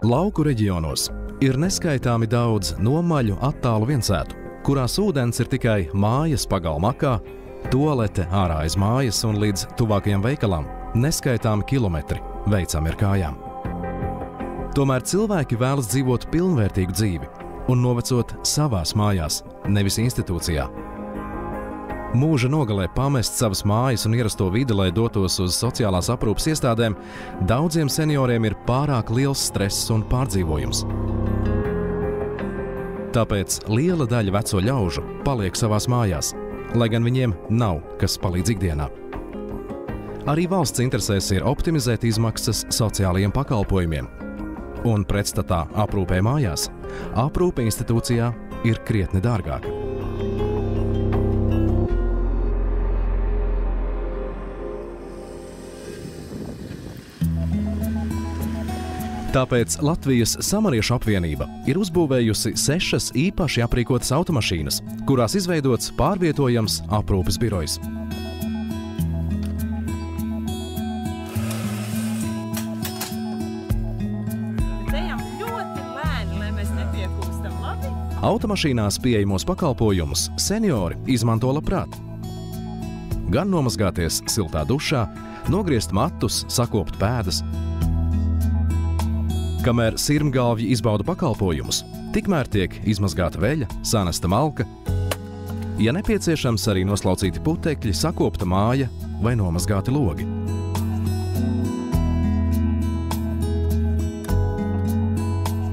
Lauku reģionos ir neskaitāmi daudz nomaļu attālu viensētu, kurās ūdens ir tikai mājas pagalmakā, tualete ārā aiz mājas un līdz tuvākajam veikalam neskaitāmi kilometri veicami ar kājām. Tomēr cilvēki vēlas dzīvot pilnvērtīgu dzīvi un novecot savās mājās, nevis institūcijā. Mūža nogalē pamest savas mājas un ierasto vidi, lai dotos uz sociālās aprūpes iestādēm, daudziem senioriem ir pārāk liels stress un pārdzīvojums. Tāpēc liela daļa veco ļaužu paliek savās mājās, lai gan viņiem nav kas palīdz ikdienā. Arī valsts interesēs ir optimizēt izmaksas sociālajiem pakalpojumiem. Un pretstatā aprūpē mājās, aprūpe institūcijā ir krietni dārgāka. Tāpēc Latvijas Samariešu apvienība ir uzbūvējusi 6 īpaši aprīkotas automašīnas, kurās izveidots pārvietojams aprūpes birojs. Automašīnās pieejamos pakalpojumus seniori izmanto labprāt. Gan nomazgāties siltā dušā, nogriezt matus, sakopt pēdas. Kamēr sirmgalvji izbauda pakalpojumus, tikmēr tiek izmazgāta veļa, sanesta malka, ja nepieciešams arī noslaucīti putekļi, sakopta māja vai nomazgāti logi.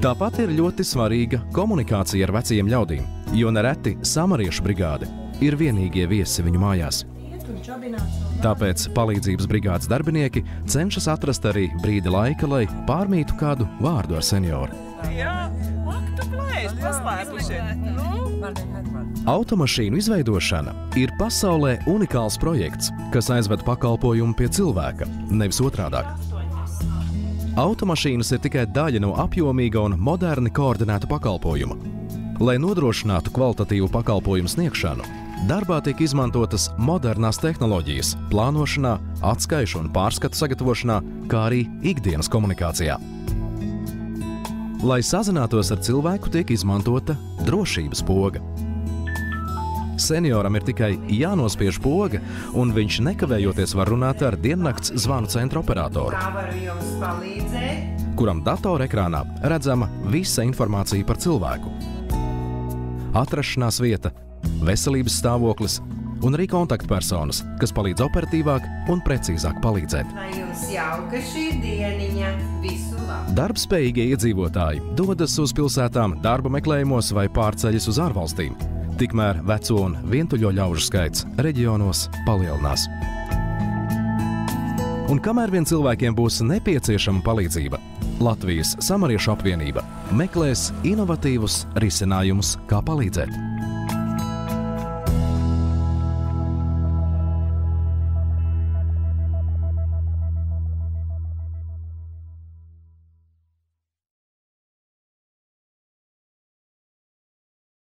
Tāpat ir ļoti svarīga komunikācija ar vecajiem ļaudīm, jo nereti Samariešu brigāde ir vienīgie viesi viņu mājās. Tāpēc palīdzības brigādes darbinieki cenšas atrast arī brīdi laika, lai pārmītu kādu vārdu ar senioru. Automašīnu izveidošana ir pasaulē unikāls projekts, kas aizved pakalpojumu pie cilvēka, nevis otrādāk. Automašīnas ir tikai daļa no apjomīga un moderni koordinēta pakalpojuma. Lai nodrošinātu kvalitatīvu pakalpojumu sniegšanu, darbā tiek izmantotas modernās tehnoloģijas plānošanā, atskaišu un pārskatu sagatavošanā, kā arī ikdienas komunikācijā. Lai sazinātos ar cilvēku, tiek izmantota drošības poga. Senioram ir tikai jānospiež poga, un viņš nekavējoties var runāt ar diennakts zvanu centra operatoru, kuram datora ekrānā redzama visa informācija par cilvēku. Atrašanās vieta, veselības stāvoklis un arī kontaktpersonas, kas palīdz operatīvāk un precīzāk palīdzēt. Darbspējīgie iedzīvotāji dodas uz pilsētām darba meklējumos vai pārceļas uz ārvalstīm, tikmēr veco un vientuļo ļaužu skaits reģionos palielinās. Un kamēr vien cilvēkiem būs nepieciešama palīdzība, Latvijas Samariešu apvienība meklēs inovatīvus risinājumus, kā palīdzēt.